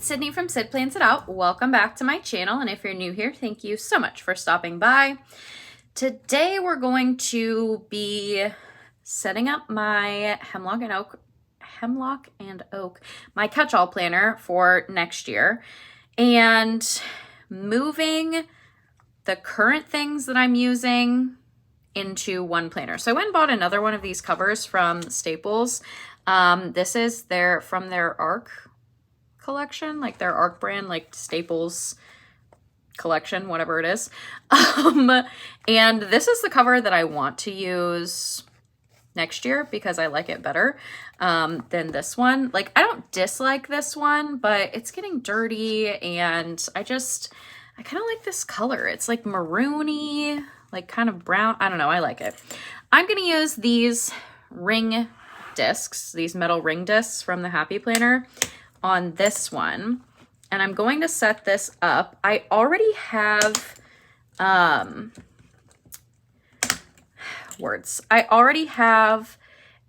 it's Sydney from Sid Plans It Out. Welcome back to my channel, and if you're new here, thank you so much for stopping by. Today we're going to be setting up my Hemlock and Oak, my catch-all planner for next year, and moving the current things that I'm using into one planner. So I went and bought another one of these covers from Staples. This is from their ARC collection, like their ARC brand, like Staples collection, whatever it is. And this is the cover that I want to use next year because I like it better than this one. Like, I don't dislike this one, but it's getting dirty, and I kind of like this color. It's like maroony, like kind of brown. I don't know. I like it. I'm going to use these ring discs, these metal ring discs from the Happy Planner on this one. And I'm going to set this up. I already have, I already have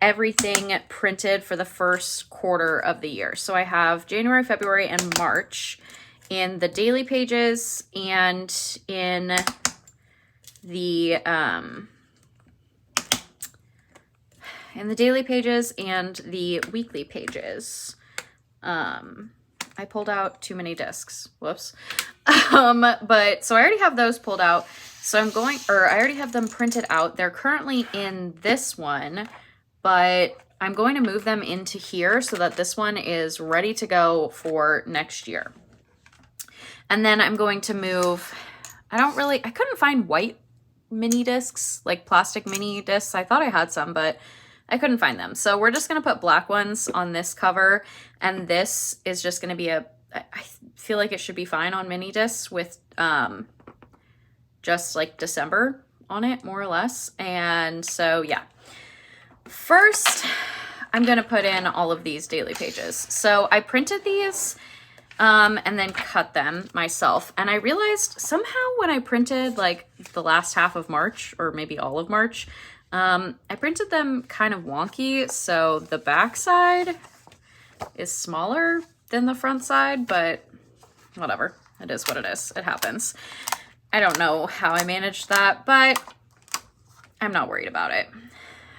everything printed for the first quarter of the year. So I have January, February, and March in the daily pages and in the daily pages and the weekly pages. I pulled out too many discs. Whoops. But so I already have those pulled out. So I already have them printed out. They're currently in this one, but I'm going to move them into here so that this one is ready to go for next year. And then I'm going to move, I couldn't find white mini discs, like plastic mini discs. I thought I had some, but I couldn't find them. So we're just going to put black ones on this cover. And this is just going to be I feel like it should be fine on mini discs with just like December on it, more or less. And so, yeah. First, I'm going to put in all of these daily pages. So I printed these and then cut them myself. And I realized somehow when I printed like the last half of March, or maybe all of March, I printed them kind of wonky, so the back side is smaller than the front side, but whatever. It is what it is. It happens. I don't know how I managed that, but I'm not worried about it.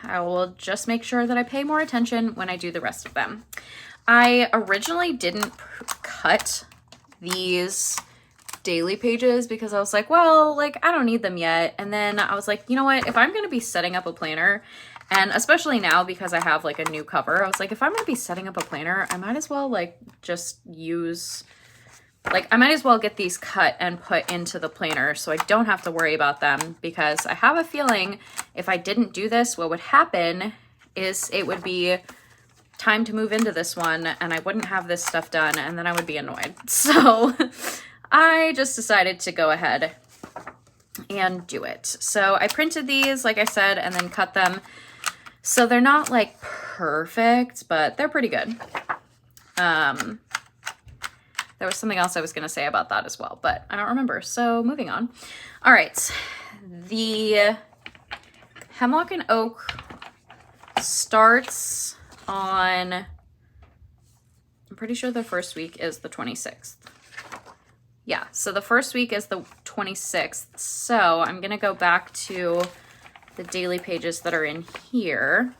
I will just make sure that I pay more attention when I do the rest of them. I originally didn't cut these daily pages because I was like, well, like, I don't need them yet. And then I was like, you know what, if I'm going to be setting up a planner, and especially now because I have like a new cover, I was like, if I'm going to be setting up a planner, I might as well like just use, like, I might as well get these cut and put into the planner so I don't have to worry about them, because I have a feeling if I didn't do this, what would happen is it would be time to move into this one and I wouldn't have this stuff done, and then I would be annoyed. So I just decided to go ahead and do it. So I printed these, like I said, and then cut them. So they're not like perfect, but they're pretty good. There was something else I was going to say about that as well, but I don't remember. So moving on. All right. The Hemlock and Oak starts on, I'm pretty sure the first week is the 26th. Yeah, so the first week is the 26th. So I'm going to go back to the daily pages that are in here.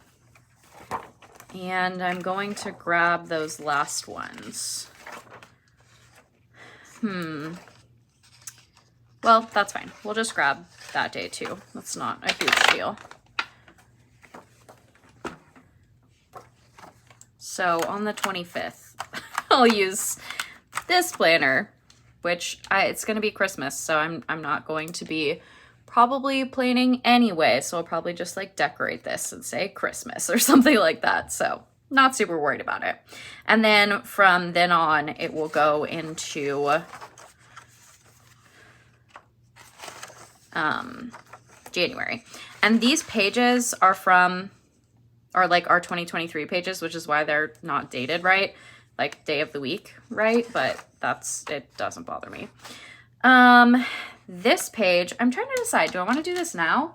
And I'm going to grab those last ones. Well, that's fine. We'll just grab that day too. That's not a huge deal. So on the 25th, I'll use this planner, which it's going to be Christmas, so I'm not going to be probably planning anyway, so I'll probably just like decorate this and say Christmas or something like that, so not super worried about it. And then from then on, it will go into January. And these pages are like our 2023 pages, which is why they're not dated right, like day of the week, right? But it doesn't bother me. This page, I'm trying to decide, do I want to do this now?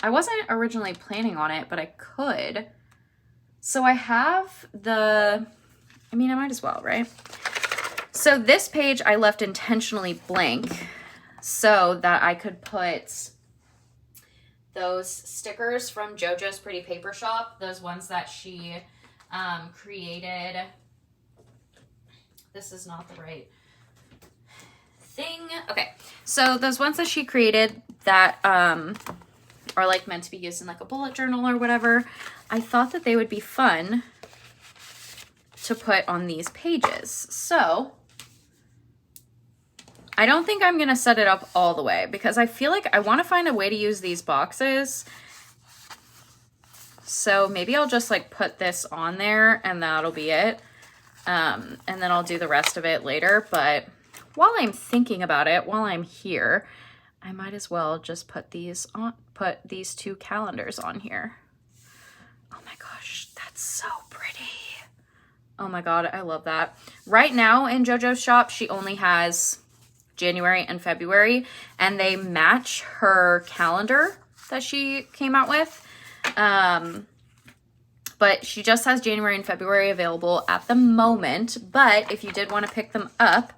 I wasn't originally planning on it, but I could. So I have the I mean, I might as well, right? So this page I left intentionally blank so that I could put those stickers from JoJo's Pretty Paper Shop, those ones that she created. This is not the right thing. Okay, so those ones that she created that are like meant to be used in like a bullet journal or whatever, I thought that they would be fun to put on these pages. So I don't think I'm gonna set it up all the way because I feel like I want to find a way to use these boxes. So maybe I'll just like put this on there and that'll be it. And then I'll do the rest of it later. But while I'm thinking about it, while I'm here, I might as well just put these on, put these two calendars on here. Oh my gosh, that's so pretty. Oh my God, I love that. Right now in JoJo's shop, she only has January and February, and they match her calendar that she came out with. But she just has January and February available at the moment. But if you did want to pick them up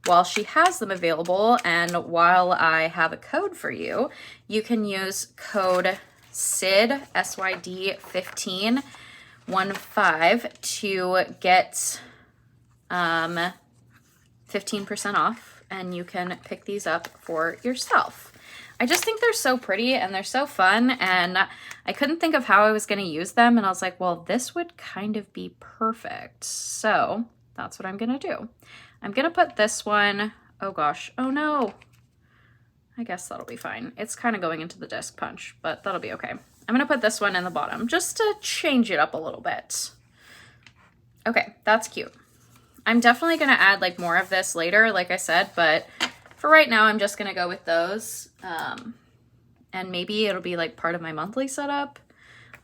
while she has them available and while I have a code for you, you can use code SYD, SYD 15 to get 15% off. And you can pick these up for yourself. I just think they're so pretty and they're so fun, and I couldn't think of how I was going to use them, and I was like, well, this would kind of be perfect. So that's what I'm going to do. I'm going to put this one, oh gosh, oh no. I guess that'll be fine. It's kind of going into the disc punch, but that'll be okay. I'm going to put this one in the bottom just to change it up a little bit. Okay, that's cute. I'm definitely going to add like more of this later, like I said, but for right now, I'm just going to go with those. And maybe it'll be like part of my monthly setup,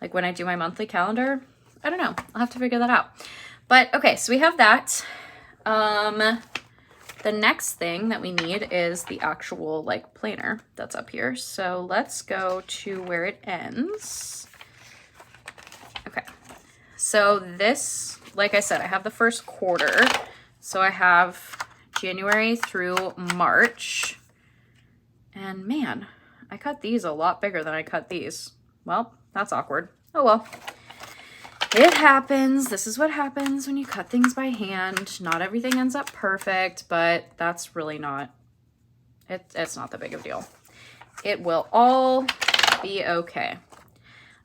like when I do my monthly calendar. I don't know. I'll have to figure that out. But okay, so we have that. The next thing that we need is the actual like planner that's up here. So let's go to where it ends. Okay. So this, like I said, I have the first quarter. So I have January through March. And man, I cut these a lot bigger than I cut these. Well, that's awkward. Oh well. It happens. This is what happens when you cut things by hand. Not everything ends up perfect, but that's really not, it's not that big of a deal. It will all be okay.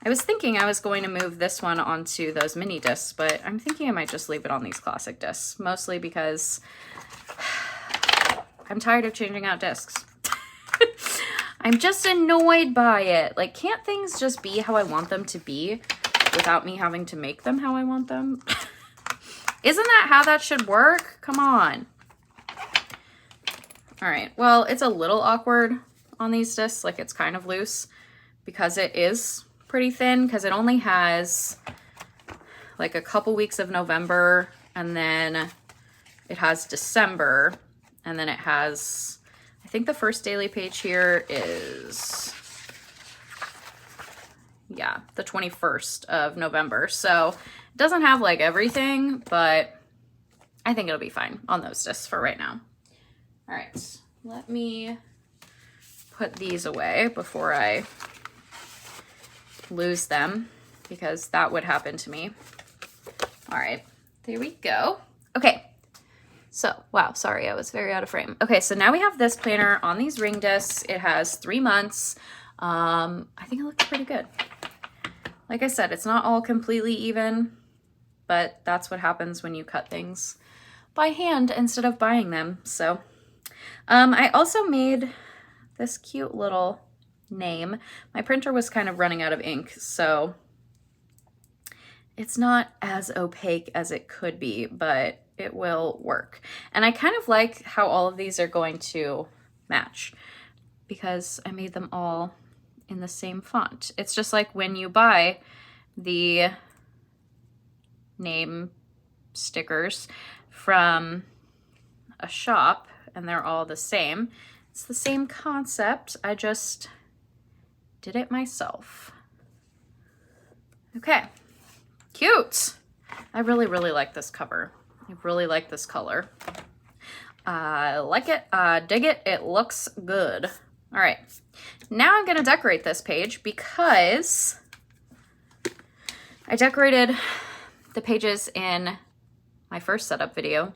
I was thinking I was going to move this one onto those mini discs, but I'm thinking I might just leave it on these classic discs, mostly because I'm tired of changing out discs. I'm just annoyed by it. Like, can't things just be how I want them to be without me having to make them how I want them? Isn't that how that should work? Come on. All right, well, it's a little awkward on these discs. Like, it's kind of loose because it is pretty thin, because it only has like a couple weeks of November, and then it has December, and then it has, I think the first daily page here is, yeah, the 21st of November. So it doesn't have like everything, but I think it'll be fine on those discs for right now. All right, let me put these away before I lose them, because that would happen to me. All right, there we go. Okay, so, wow, sorry, I was very out of frame. Okay, so now we have this planner on these ring discs. It has 3 months. I think it looks pretty good. Like I said, it's not all completely even, but that's what happens when you cut things by hand instead of buying them. So, I also made this cute little name. My printer was kind of running out of ink, so it's not as opaque as it could be, but it will work. And I kind of like how all of these are going to match because I made them all in the same font. It's just like when you buy the name stickers from a shop and they're all the same. It's the same concept. I just did it myself. Okay, cute. I really, really like this cover. I really like this color. I like it, dig it, it looks good. All right, now I'm gonna decorate this page because I decorated the pages in my first setup video.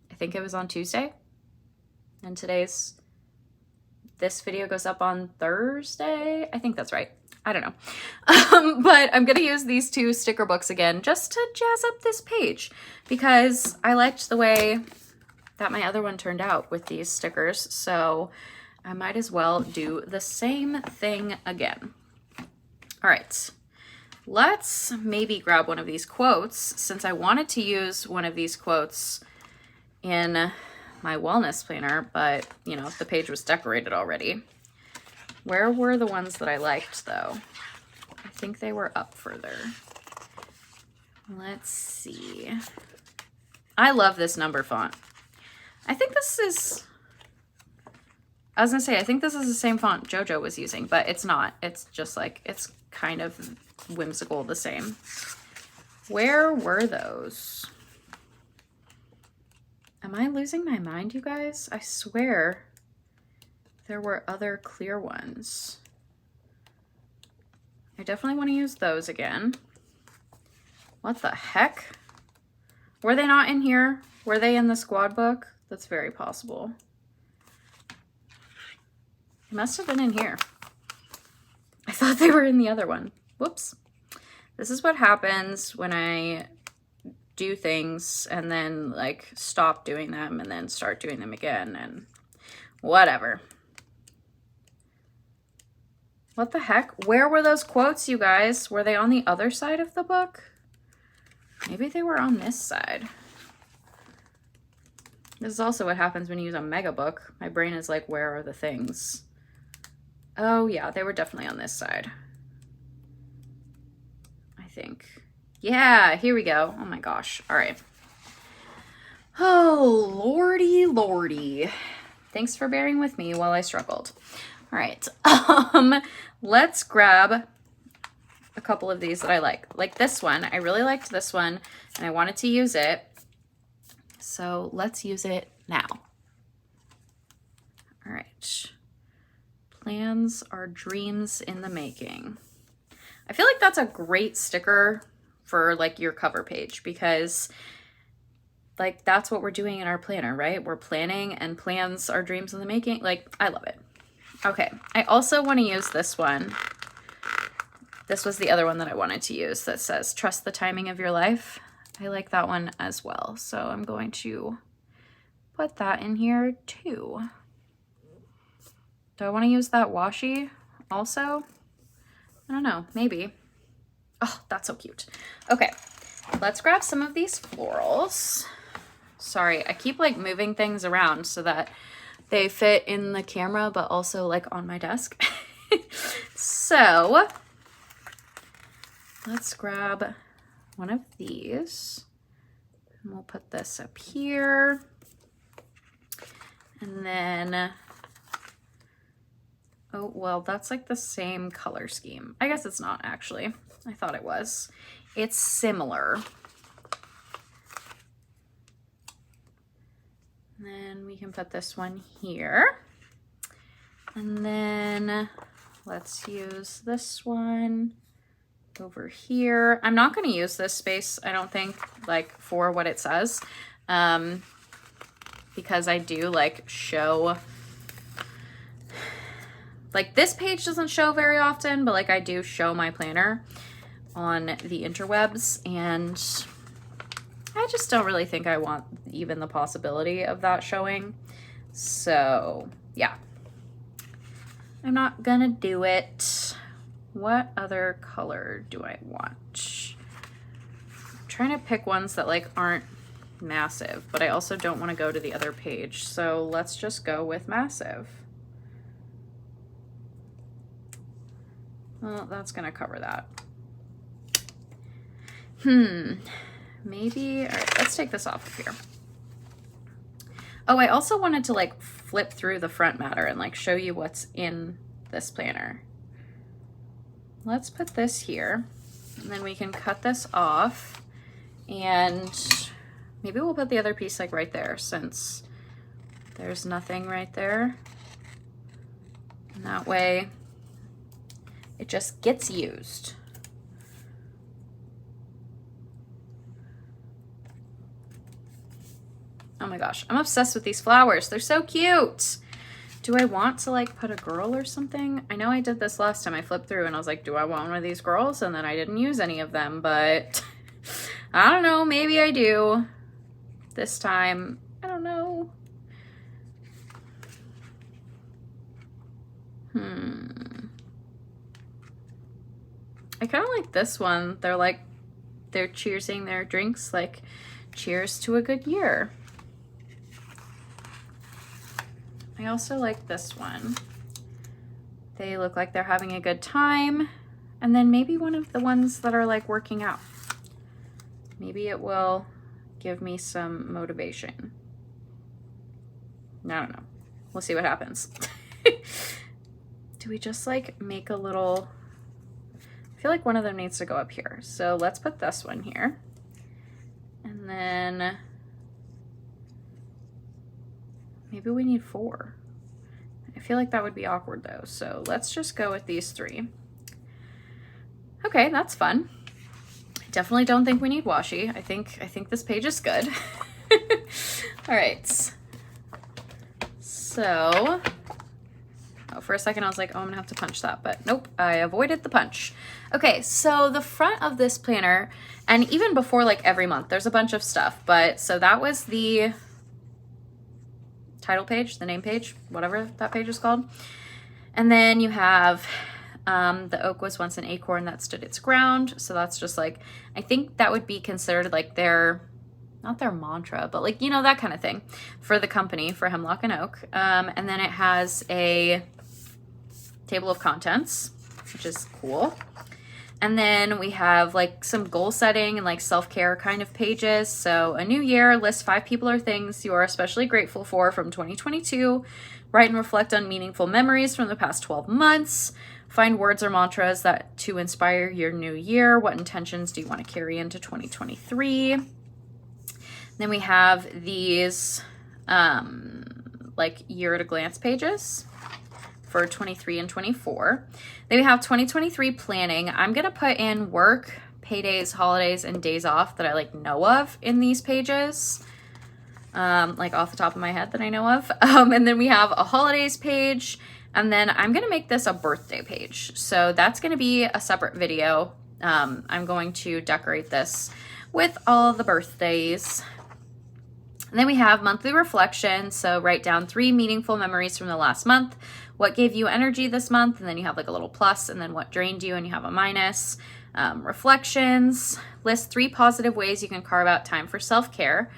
I think it was on Tuesday, and this video goes up on Thursday. I think that's right. I don't know. But I'm gonna use these 2 sticker books again just to jazz up this page because I liked the way that my other one turned out with these stickers. So I might as well do the same thing again. All right, let's maybe grab one of these quotes since I wanted to use one of these quotes in my wellness planner, but you know, the page was decorated already. Where were the ones that I liked though? I think they were up further. Let's see. I love this number font. I think this is, I was gonna say, I think this is the same font JoJo was using, but it's not. It's just like, it's kind of whimsical the same. Where were those? Am I losing my mind, you guys? I swear there were other clear ones. I definitely want to use those again. What the heck? Were they not in here? Were they in the squad book? That's very possible. They must have been in here. I thought they were in the other one. Whoops. This is what happens when I do things and then like stop doing them and then start doing them again and whatever. What the heck? Where were those quotes, you guys? Were they on the other side of the book? Maybe they were on this side. This is also what happens when you use a mega book. My brain is like, where are the things? Oh yeah, they were definitely on this side. I think. Yeah, here we go. Oh my gosh. All right. Oh, lordy, lordy. Thanks for bearing with me while I struggled. All right. Let's grab a couple of these that I like this one. I really liked this one and I wanted to use it. So let's use it now. All right. Plans are dreams in the making. I feel like that's a great sticker for like your cover page because like that's what we're doing in our planner, right? We're planning and plans are dreams in the making. Like, I love it. Okay, I also want to use this one. This was the other one that I wanted to use that says, trust the timing of your life. I like that one as well. So I'm going to put that in here too. Do I want to use that washi also? I don't know, maybe. Oh, that's so cute. Okay, let's grab some of these florals. Sorry, I keep like moving things around so that they fit in the camera, but also like on my desk. So let's grab one of these and we'll put this up here. And then, oh, well, that's like the same color scheme. I guess it's not actually. I thought it was. It's similar. And then we can put this one here. And then let's use this one over here. I'm not going to use this space, I don't think, like for what it says, because I do like show, like this page doesn't show very often, but like I do show my planner on the interwebs, and I just don't really think I want even the possibility of that showing. So yeah, I'm not gonna do it. What other color do I want? I'm trying to pick ones that like aren't massive, but I also don't want to go to the other page. So let's just go with massive. Well, that's gonna cover that. Maybe, all right, let's take this off of here. Oh, I also wanted to like flip through the front matter and like show you what's in this planner. Let's put this here and then we can cut this off and Maybe we'll put the other piece like right there since there's nothing right there. And that way it just gets used. Oh my gosh, I'm obsessed with these flowers. They're so cute. Do I want to like put a girl or something? I know I did this last time. I flipped through and I was like, do I want one of these girls? And then I didn't use any of them, but I don't know. Maybe I do this time. I don't know. I kind of like this one. They're cheersing their drinks, like cheers to a good year. I also like this one. They look like they're having a good time. And then maybe one of the ones that are like working out. Maybe it will give me some motivation. I don't know. We'll see what happens. Do we just like make a little... I feel like one of them needs to go up here. So let's put this one here. And then maybe we need 4. I feel like that would be awkward though. So let's just go with these 3. Okay, that's fun. I definitely don't think we need washi. I think this page is good. All right. So, oh, for a second I was like, oh, I'm gonna have to punch that, but nope, I avoided the punch. Okay, so the front of this planner, and even before like every month, there's a bunch of stuff, but so that was the title page, the name page, whatever that page is called. And then you have the oak was once an acorn that stood its ground. So that's just like, I think that would be considered like their, not their mantra, but like, you know, that kind of thing for the company, for Hemlock and Oak. And then it has a table of contents, which is cool. And then we have like some goal setting and like self-care kind of pages. So a new year, list 5 people or things you are especially grateful for from 2022. Write and reflect on meaningful memories from the past 12 months. Find words or mantras that to inspire your new year. What intentions do you want to carry into 2023? Then we have these like year at a glance pages for 23 and 24. Then we have 2023 planning. I'm going to put in work, paydays, holidays, and days off that I like know of in these pages. Like off the top of my head that I know of. And then we have a holidays page, and then I'm going to make this a birthday page. So that's going to be a separate video. I'm going to decorate this with all the birthdays. And then we have monthly reflection. So write down 3 meaningful memories from the last month. What gave you energy this month? And then you have like a little plus, and then what drained you, and you have a minus. Reflections. List 3 positive ways you can carve out time for self-care.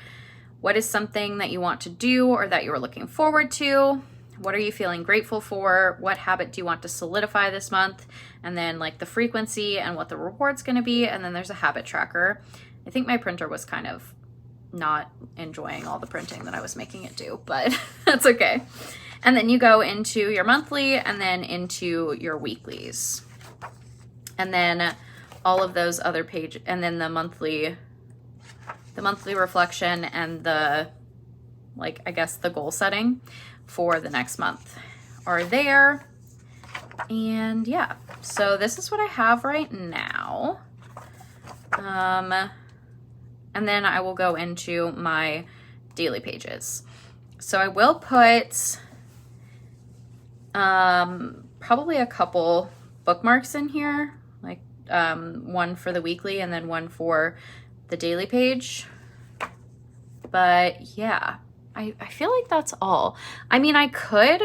What is something that you want to do or that you are looking forward to? What are you feeling grateful for? What habit do you want to solidify this month? And then like the frequency and what the reward's going to be. And then there's a habit tracker. I think my printer was kind of not enjoying all the printing that I was making it do, but that's okay. And then you go into your monthly and then into your weeklies. And then all of those other pages, and then the monthly reflection and the, like, I guess the goal setting for the next month are there. And yeah, so this is what I have right now. And then I will go into my daily pages. So I will put probably a couple bookmarks in here, like one for the weekly and then one for the daily page. But yeah, I feel like that's all. I mean, I could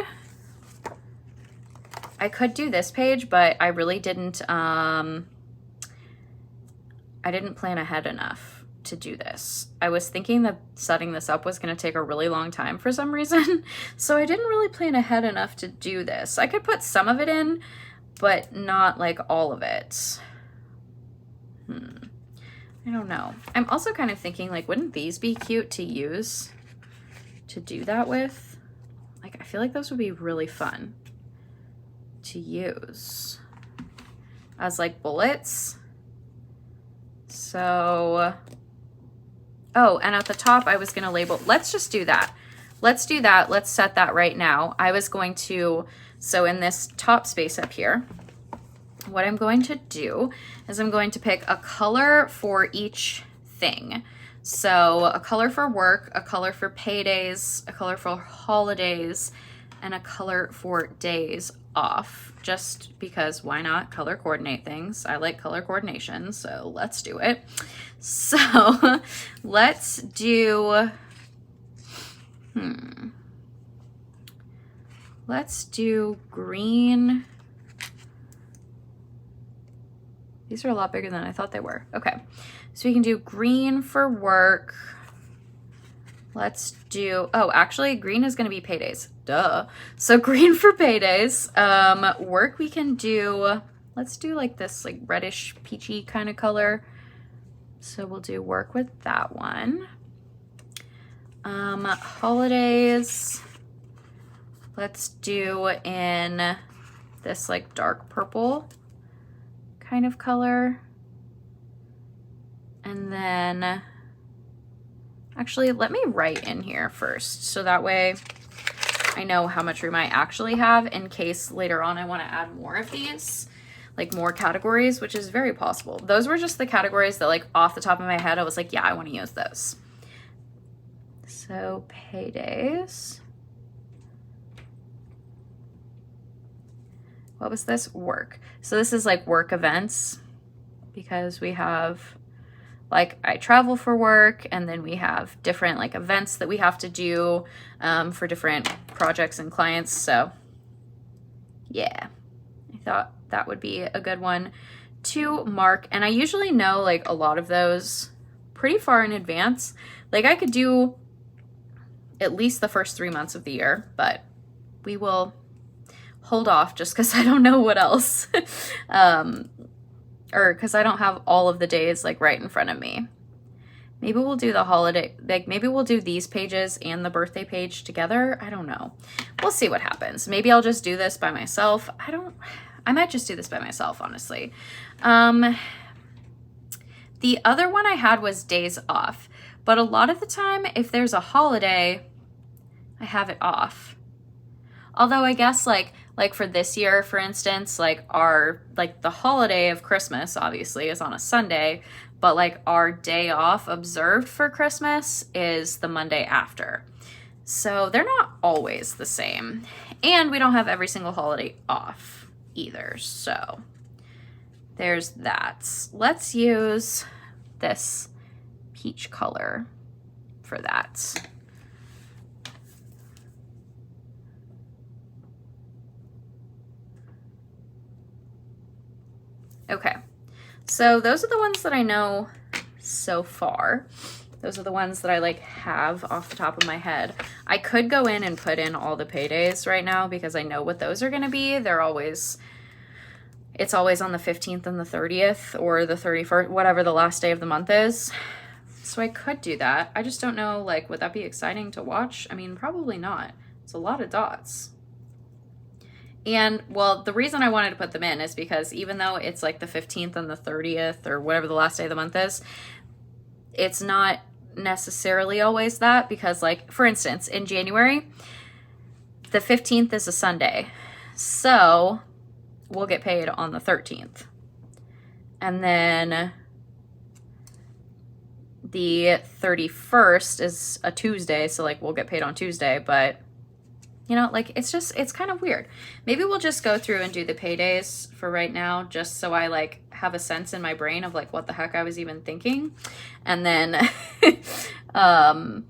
do this page, but I really didn't, I didn't plan ahead enough to do this. I was thinking that setting this up was going to take a really long time for some reason. So I didn't really plan ahead enough to do this. I could put some of it in, but not like all of it. I don't know. I'm also kind of thinking, like, wouldn't these be cute to use to do that with? Like, I feel like those would be really fun to use as like bullets. So Oh, and at the top I was gonna label, let's just do that. Let's do that, let's set that right now. I was going to, so in this top space up here, what I'm going to do is I'm going to pick a color for each thing. So a color for work, a color for paydays, a color for holidays, and a color for days off, just because why not color coordinate things? I like color coordination, so let's do it. So let's do, let's do green. These are a lot bigger than I thought they were. Okay, so we can do green for work. Let's do, oh, actually green is gonna be paydays, duh. So green for paydays. Work we can do, let's do like this like reddish peachy kind of color. So we'll do work with that one. Holidays, let's do in this like dark purple kind of color. And then actually, let me write in here first, so that way I know how much room I actually have in case later on I want to add more of these, like more categories, which is very possible. Those were just the categories that like off the top of my head, I was like, yeah, I want to use those. So paydays. What was this? Work. So this is like work events, because we have like I travel for work, and then we have different like events that we have to do for different projects and clients. So yeah, I thought that would be a good one to mark. And I usually know like a lot of those pretty far in advance. Like I could do at least the first 3 months of the year, but we will hold off just because I don't know what else. Or because I don't have all of the days like right in front of me. Maybe we'll do the holiday, like maybe we'll do these pages and the birthday page together. I don't know. We'll see what happens. Maybe I'll just do this by myself. I might just do this by myself, honestly. The other one I had was days off, but a lot of the time, if there's a holiday, I have it off. Although I guess like for this year, for instance, like the holiday of Christmas obviously is on a Sunday, but like our day off observed for Christmas is the Monday after. So they're not always the same. And we don't have every single holiday off either. So there's that. Let's use this peach color for that. Okay, so those are the ones that I know so far. Those are the ones that I like have off the top of my head. I could go in and put in all the paydays right now because I know what those are gonna be. It's always on the 15th and the 30th or the 31st, whatever the last day of the month is. So I could do that. I just don't know, like, would that be exciting to watch? I mean, probably not. It's a lot of dots. And, well, the reason I wanted to put them in is because even though it's like the 15th and the 30th or whatever the last day of the month is, it's not necessarily always that, because, like, for instance, in January, the 15th is a Sunday. So we'll get paid on the 13th. And then the 31st is a Tuesday, so, like, we'll get paid on Tuesday, but you know, like, it's kind of weird. Maybe we'll just go through and do the paydays for right now, just so I, like, have a sense in my brain of, like, what the heck I was even thinking. And then, and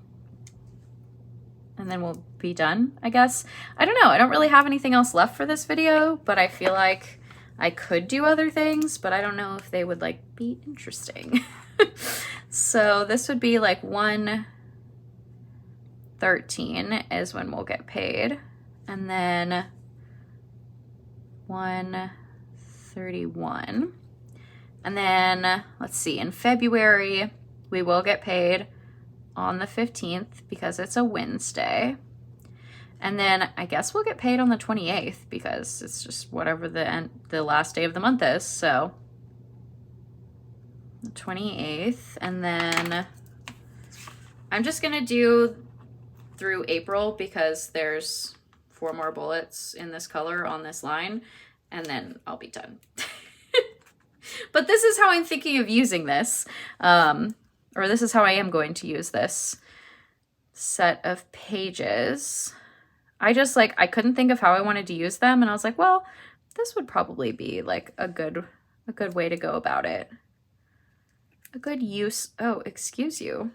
then we'll be done, I guess. I don't know. I don't really have anything else left for this video, but I feel like I could do other things, but I don't know if they would, like, be interesting. So this would be, like, 1/13 is when we'll get paid, and then 1/31, and then let's see, in February we will get paid on the 15th because it's a Wednesday, and then I guess we'll get paid on the 28th because it's just whatever the last day of the month is. So the 28th, and then I'm just gonna do through April because there's 4 more bullets in this color on this line, and then I'll be done. But this is how I'm thinking of using this, or this is how I am going to use this set of pages. I just like, I couldn't think of how I wanted to use them, and I was like, well, this would probably be like a good way to go about it. A good use, oh, excuse you.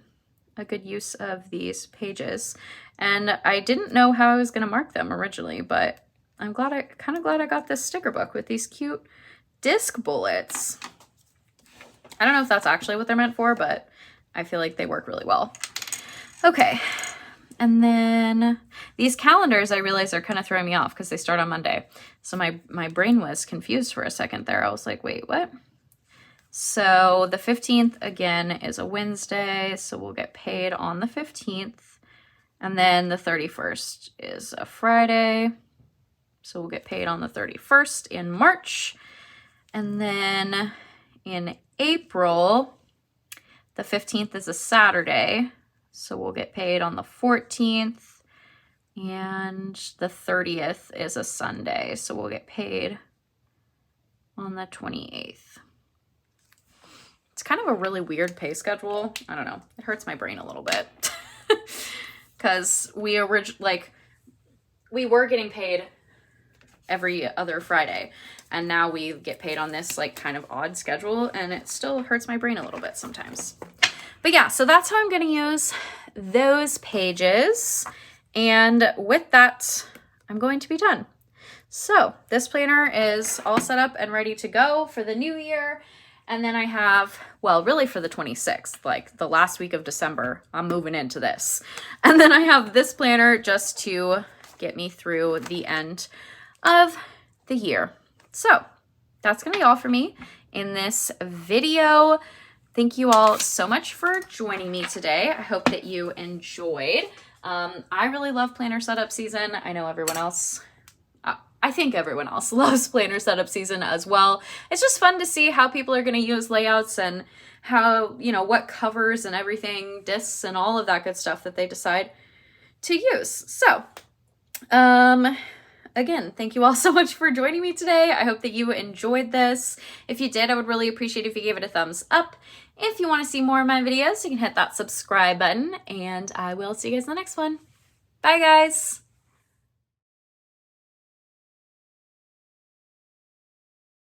A good use of these pages. And I didn't know how I was going to mark them originally, but I'm kind of glad I got this sticker book with these cute disc bullets. I don't know if that's actually what they're meant for, but I feel like they work really well. Okay. And then these calendars, I realize, are kind of throwing me off because they start on Monday. So my brain was confused for a second there. I was like, wait, what? So the 15th, again, is a Wednesday, so we'll get paid on the 15th. And then the 31st is a Friday, so we'll get paid on the 31st in March. And then in April, the 15th is a Saturday, so we'll get paid on the 14th. And the 30th is a Sunday, so we'll get paid on the 28th. It's kind of a really weird pay schedule. I don't know. It hurts my brain a little bit. Because we were getting paid every other Friday. And now we get paid on this like kind of odd schedule. And it still hurts my brain a little bit sometimes. But yeah, so that's how I'm going to use those pages. And with that, I'm going to be done. So this planner is all set up and ready to go for the new year. And then I have, well, really for the 26th, like the last week of December, I'm moving into this. And then I have this planner just to get me through the end of the year. So that's going to be all for me in this video. Thank you all so much for joining me today. I hope that you enjoyed. I really love planner setup season. I know everyone else, I think everyone else loves planner setup season as well. It's just fun to see how people are going to use layouts and how, you know, what covers and everything, discs and all of that good stuff that they decide to use. So, again, thank you all so much for joining me today. I hope that you enjoyed this. If you did, I would really appreciate if you gave it a thumbs up. If you want to see more of my videos, you can hit that subscribe button, and I will see you guys in the next one. Bye, guys.